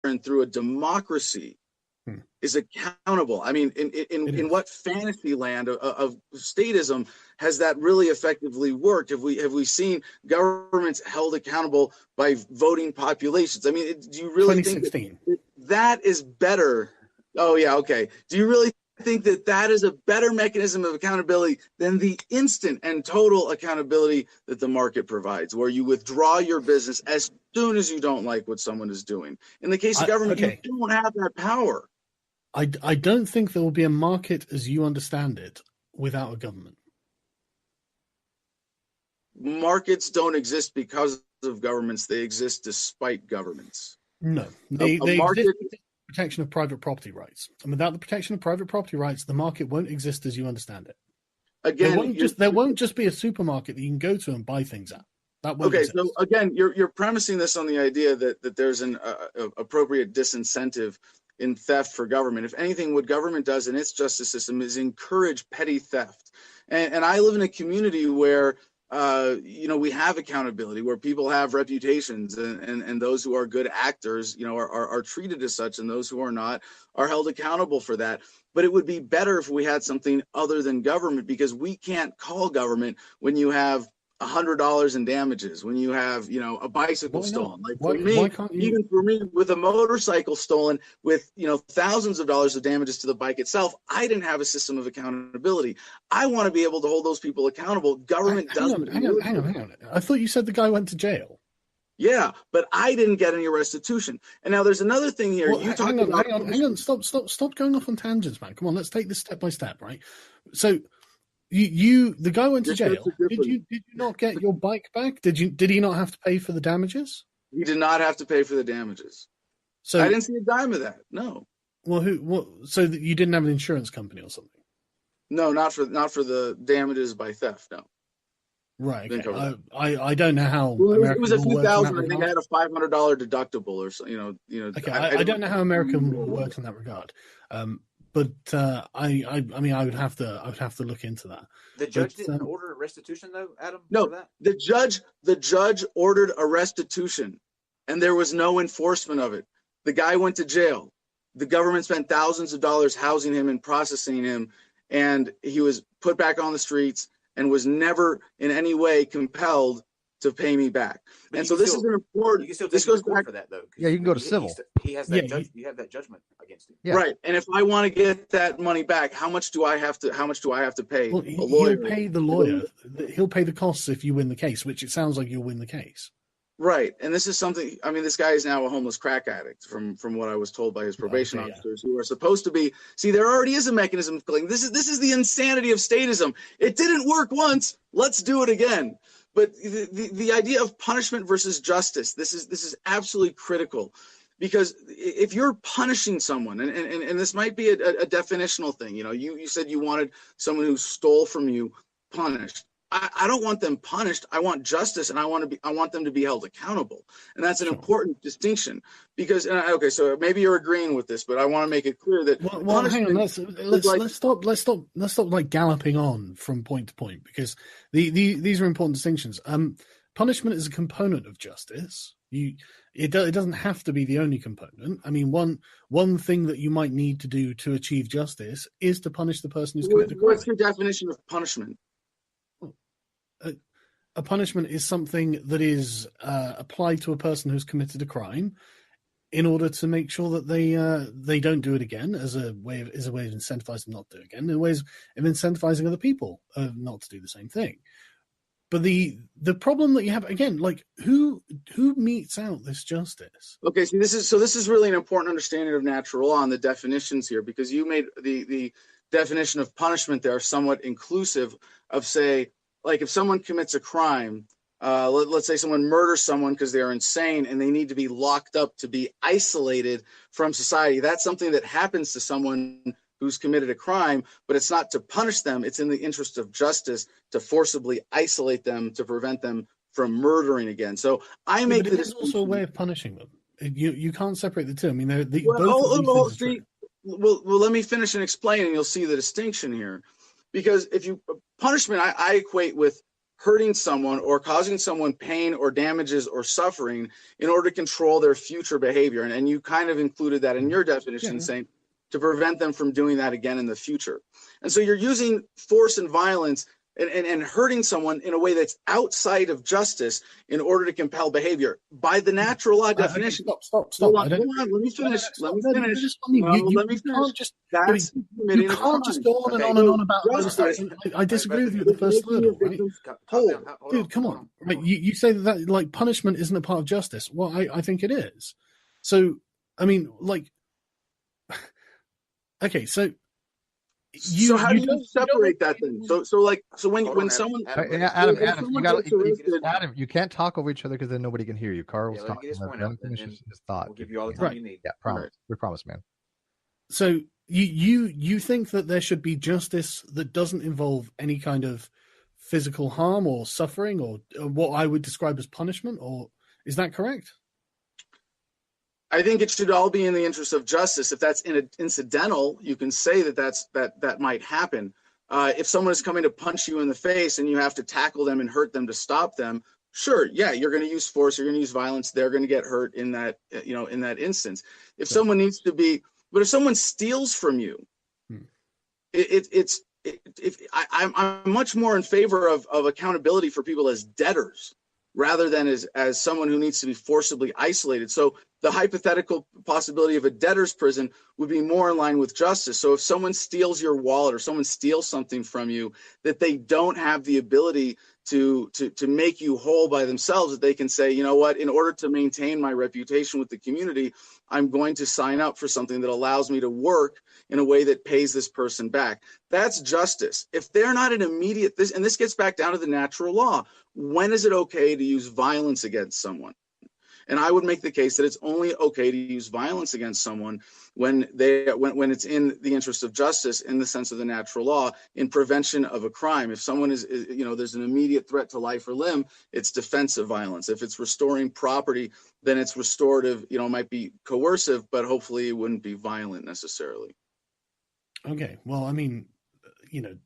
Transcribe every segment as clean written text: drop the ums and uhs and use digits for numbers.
and through a democracy is accountable. I mean, in what fantasy land of statism has that really effectively worked? Have we seen governments held accountable by voting populations? I mean, do you really think that is better? Oh yeah, okay. Do you really think that is a better mechanism of accountability than the instant and total accountability that the market provides, where you withdraw your business as soon as you don't like what someone is doing? In the case of government, you don't have that power. I don't think there will be a market as you understand it without a government. Markets don't exist because of governments. They exist despite governments. No, they exist with the protection of private property rights. And without the protection of private property rights, the market won't exist as you understand it. Again, there won't just be a supermarket that you can go to and buy things at. That won't exist. So again, you're premising this on the idea that there's an appropriate disincentive in theft for government. If anything, what government does in its justice system is encourage petty theft. And I live in a community where we have accountability, where people have reputations, and those who are good actors, are treated as such, and those who are not are held accountable for that. But it would be better if we had something other than government, because we can't call government when you have $100 in damages, when you have, a bicycle stolen. Like for me, even for me, with a motorcycle stolen, with, thousands of dollars of damages to the bike itself, I didn't have a system of accountability. I want to be able to hold those people accountable. Government doesn't. Hang on. I thought you said the guy went to jail. Yeah, but I didn't get any restitution. And now there's another thing here. Well, hang on. Stop going off on tangents, man. Come on, let's take this step by step, right? So, the guy went to jail. Did you not get your bike back? Did he not have to pay for the damages? He did not have to pay for the damages. So I didn't see a dime of that. No. Well, so you didn't have an insurance company or something? No, not for the damages by theft. No. Right. Okay. I don't know how. Well, it was a few thousand. I think I had a $500 deductible or so. Okay. I don't know how American law works in that regard. But I mean, I would have to look into that. The judge didn't order restitution, though, Adam. No, for that? the judge ordered a restitution, and there was no enforcement of it. The guy went to jail. The government spent thousands of dollars housing him and processing him, and he was put back on the streets and was never in any way compelled to pay me back. But and so this is an important. This goes back for that, though. Yeah, you can go to civil. He has that. You have that judgment against him. Yeah. Right. And if I want to get that money back, how much do I have to pay? Well, a lawyer? He'll pay the lawyer. He'll pay the costs if you win the case, which it sounds like you'll win the case. Right. And this is something. I mean, this guy is now a homeless crack addict, from what I was told by his probation officers, who are supposed to be. See, there already is a mechanism of killing. This is the insanity of statism. It didn't work once. Let's do it again. But the idea of punishment versus justice, this is absolutely critical, because if you're punishing someone, and this might be a definitional thing, you said you wanted someone who stole from you punished. I don't want them punished. I want justice, and I want them to be held accountable, and that's an important distinction. Because okay, so maybe you're agreeing with this, but I want to make it clear that hang on, let's stop like galloping on from point to point, because these are important distinctions. Punishment is a component of justice. It doesn't have to be the only component. I mean, one thing that you might need to do to achieve justice is to punish the person who's committed a crime. What's your definition of punishment? A punishment is something that is applied to a person who's committed a crime in order to make sure that they don't do it again, as a way of incentivizing them not to do it again, in ways of incentivizing other people not to do the same thing. But the problem that you have, again, like who metes out this justice? Okay, so this is really an important understanding of natural law and the definitions here, because you made the definition of punishment there somewhat inclusive of, say, like if someone commits a crime, let's say someone murders someone because they're insane and they need to be locked up to be isolated from society. That's something that happens to someone who's committed a crime, but it's not to punish them. It's in the interest of justice to forcibly isolate them to prevent them from murdering again. So I make but it is also a way of punishing them. You can't separate the two. I mean, well, let me finish and explain, and you'll see the distinction here. Because if you punishment, I equate with hurting someone or causing someone pain or damages or suffering in order to control their future behavior. And you kind of included that in your definition, saying to prevent them from doing that again in the future. And so you're using force and violence and hurting someone in a way that's outside of justice in order to compel behavior. By the natural law definition. Stop. Hold on, let me finish. You can't just go on and on about justice. I disagree with you at the first word, right? Dude, come on. Right, you say that like punishment isn't a part of justice. Well, I think it is. So, I mean, like, okay, so. So how do you separate that then? So when someone Adam, you can't talk over each other because then nobody can hear you. Carl's talking. Let him finish his thought. We'll give you all the time you need. Yeah, promise. We promise, man. So you think that there should be justice that doesn't involve any kind of physical harm or suffering or what I would describe as punishment, or is that correct? I think it should all be in the interest of justice. If that's incidental, you can say that might happen. If someone is coming to punch you in the face and you have to tackle them and hurt them to stop them, sure, yeah, you're going to use force, you're going to use violence, they're going to get hurt in that, in that instance. If someone needs to be, but if someone steals from you, I'm much more in favor of accountability for people as debtors rather than as someone who needs to be forcibly isolated. So the hypothetical possibility of a debtor's prison would be more in line with justice. So if someone steals your wallet or someone steals something from you that they don't have the ability to make you whole by themselves, that they can say, you know what, in order to maintain my reputation with the community, I'm going to sign up for something that allows me to work in a way that pays this person back. That's justice. If they're not an immediate, and this gets back down to the natural law, when is it okay to use violence against someone? And I would make the case that it's only okay to use violence against someone when it's in the interest of justice, in the sense of the natural law, in prevention of a crime. If someone is there's an immediate threat to life or limb, it's defensive violence. If it's restoring property, then it's restorative, might be coercive, but hopefully it wouldn't be violent necessarily. Okay. Well, I mean,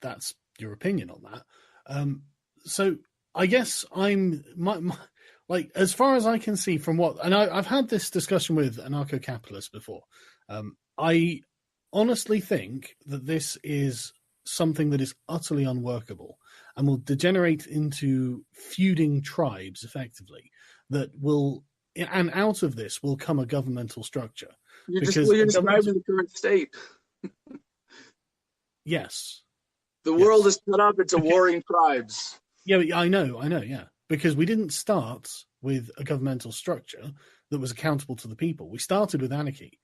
that's your opinion on that. So I guess like, as far as I can see from I've had this discussion with anarcho-capitalists before. I honestly think that this is something that is utterly unworkable and will degenerate into feuding tribes, effectively, and out of this will come a governmental structure. You're describing the current state. Yes. The world is cut up into warring tribes. Yeah, I know, yeah. Because we didn't start with a governmental structure that was accountable to the people. We started with anarchy,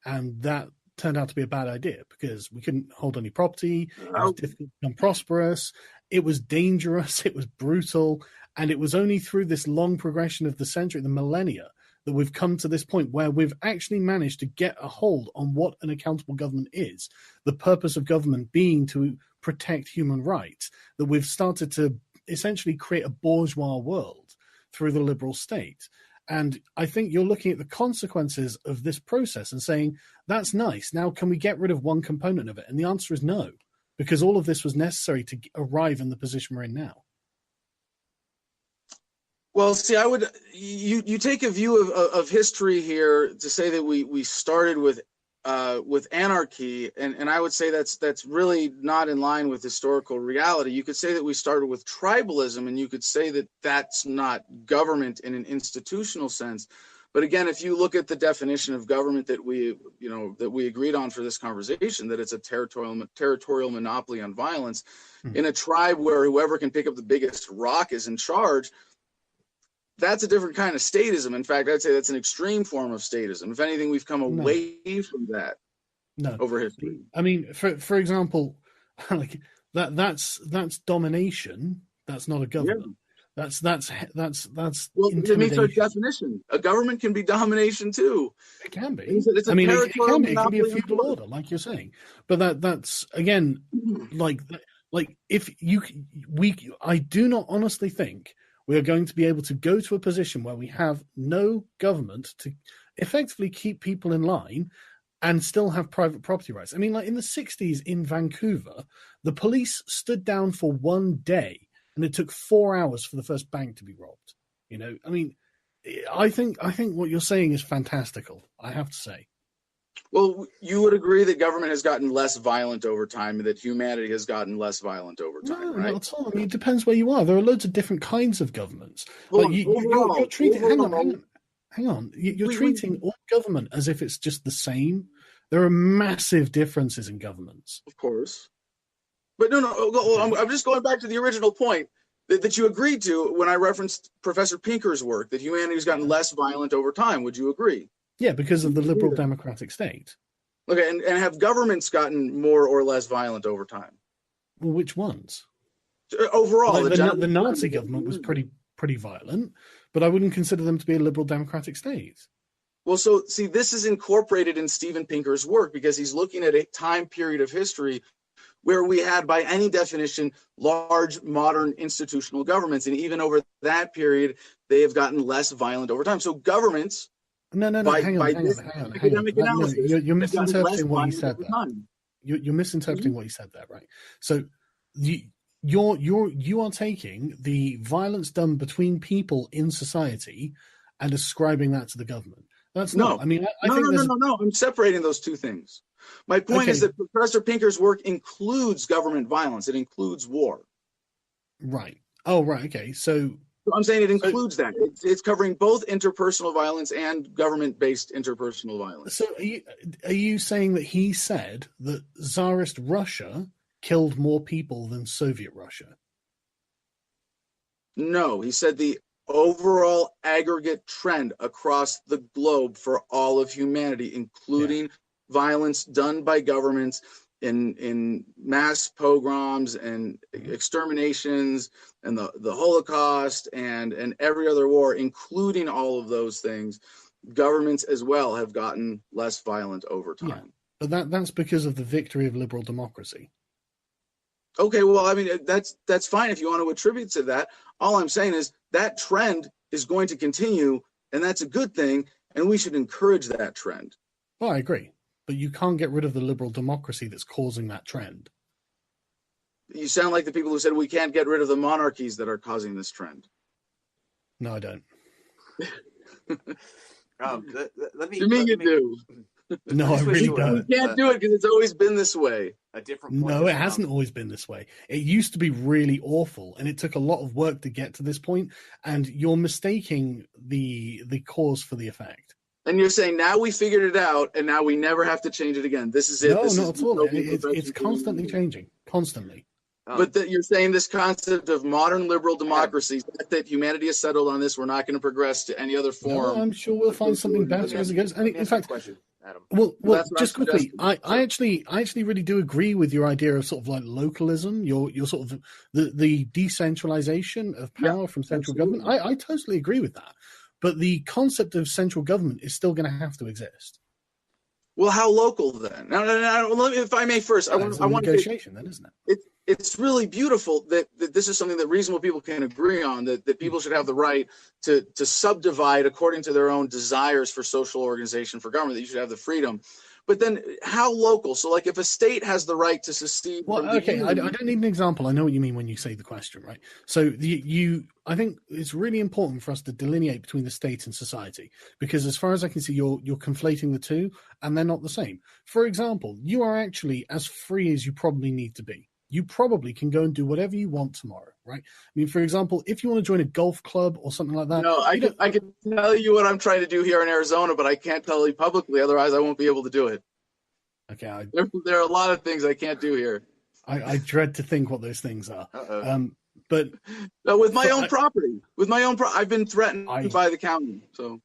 and that turned out to be a bad idea because we couldn't hold any property. It was difficult to become prosperous. It was dangerous. It was brutal. And it was only through this long progression of the millennia, that we've come to this point where we've actually managed to get a hold on what an accountable government is. The purpose of government being to protect human rights, that we've started to essentially create a bourgeois world through the liberal state. And I think you're looking at the consequences of this process and saying, that's nice. Now, can we get rid of one component of it? And the answer is no, because all of this was necessary to arrive in the position we're in now. Well, see, you take a view of history here to say that we started with anarchy, and I would say that's really not in line with historical reality. You could say that we started with tribalism, and you could say that that's not government in an institutional sense. But again, if you look at the definition of government that we agreed on for this conversation, that it's a territorial monopoly on violence, in a tribe where whoever can pick up the biggest rock is in charge, that's a different kind of statism. In fact, I'd say that's an extreme form of statism. If anything, we've come away from that over history. I mean, for example, like that's domination. That's not a government. Yeah. That's well, it means our definition. A government can be domination too. It can be. It can be a feudal order, like you're saying. But that's again, like if I do not honestly think we are going to be able to go to a position where we have no government to effectively keep people in line and still have private property rights. I mean, like in the 60s in Vancouver, the police stood down for one day and it took 4 hours for the first bank to be robbed. I mean, I think what you're saying is fantastical, I have to say. Well, you would agree that government has gotten less violent over time, and that humanity has gotten less violent over time, right? No, not at all. I mean, it depends where you are. There are loads of different kinds of governments. Well, you're treating. Hang on. You're treating all government as if it's just the same. There are massive differences in governments. Of course, but no. I'm just going back to the original point that you agreed to when I referenced Professor Pinker's work, that humanity has gotten less violent over time. Would you agree? Yeah, because of the liberal democratic state. Okay, and have governments gotten more or less violent over time? Well, which ones? Overall, the Nazi government was pretty violent, but I wouldn't consider them to be a liberal democratic state. Well, so see, this is incorporated in Steven Pinker's work because he's looking at a time period of history where we had, by any definition, large modern institutional governments, and even over that period, they have gotten less violent over time. So governments. No. Hang on. You're misinterpreting what he said there. You're misinterpreting what he said there, right? So you are taking the violence done between people in society and ascribing that to the government. That's not. I mean, No. I'm separating those two things. My point is that Professor Pinker's work includes government violence. It includes war. Right. Oh, right. Okay. So I'm saying it includes that. It's covering both interpersonal violence and government-based interpersonal violence. So are you saying that he said that Tsarist Russia killed more people than Soviet Russia? No, he said the overall aggregate trend across the globe for all of humanity, including violence done by governments in mass pogroms and exterminations and the Holocaust and every other war, including all of those things, governments as well have gotten less violent over time. Yeah, but that's because of the victory of liberal democracy. Okay, well, I mean, that's fine if you want to attribute to that. All I'm saying is that trend is going to continue, and that's a good thing, and we should encourage that trend. Oh, I agree. But you can't get rid of the liberal democracy that's causing that trend. You sound like the people who said we can't get rid of the monarchies that are causing this trend. No, I don't. Let me. You mean you do? No, I really don't. You can't do it because it's always been this way. A different point. No, it hasn't always been this way. It used to be really awful, and it took a lot of work to get to this point, and you're mistaking the cause for the effect. And you're saying now we figured it out, and now we never have to change it again. This is it. No, not at all. It's constantly changing, constantly. But you're saying this concept of modern liberal democracy, that humanity has settled on this, we're not going to progress to any other form. No, I'm sure we'll find something better as it goes. And in fact, Adam. Well, just quickly, I actually really do agree with your idea of sort of like localism, your sort of the decentralization of power from central government. I totally agree with that. But the concept of central government is still going to have to exist. Well, how local then? Now, if I may first, I want negotiation then, isn't it? It's really beautiful that this is something that reasonable people can agree on, that people should have the right to subdivide according to their own desires for social organization, for government, that you should have the freedom. But then how local? So like if a state has the right to secede. Well, okay, I don't need an example. I know what you mean when you say the question, right? So I think it's really important for us to delineate between the state and society, because as far as I can see, you're conflating the two and they're not the same. For example, you are actually as free as you probably need to be. You probably can go and do whatever you want tomorrow, right? I mean, for example, if you want to join a golf club or something like that. No, I can tell you what I'm trying to do here in Arizona, but I can't tell you publicly. Otherwise, I won't be able to do it. Okay. There are a lot of things I can't do here. I dread to think what those things are. But no, with my own property, I've been threatened by the county. So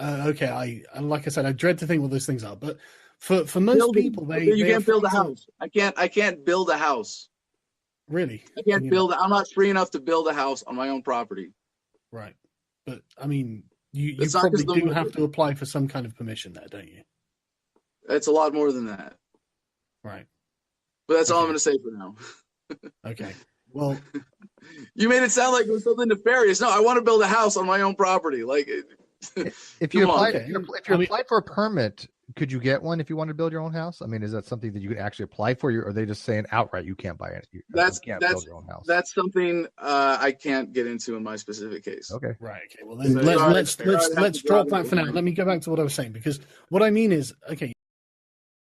okay, like I said, I dread to think what those things are. But for most people, you can't build a house. I can't build a house. Really? I can't build. I'm not free enough to build a house on my own property. Right, but I mean, you probably do have to apply for some kind of permission there, don't you? It's a lot more than that. Right. But that's all I'm going to say for now. Okay. Well, you made it sound like it was something nefarious. No, I want to build a house on my own property. Like, if you apply for a permit, could you get one if you want to build your own house? I mean, is that something that you could actually apply for? Or are they just saying outright you can't buy it? You can't build your own house. That's something I can't get into in my specific case. Okay. Right. Okay. Well, then let's drop that for now. Let me go back to what I was saying, because what I mean is, okay,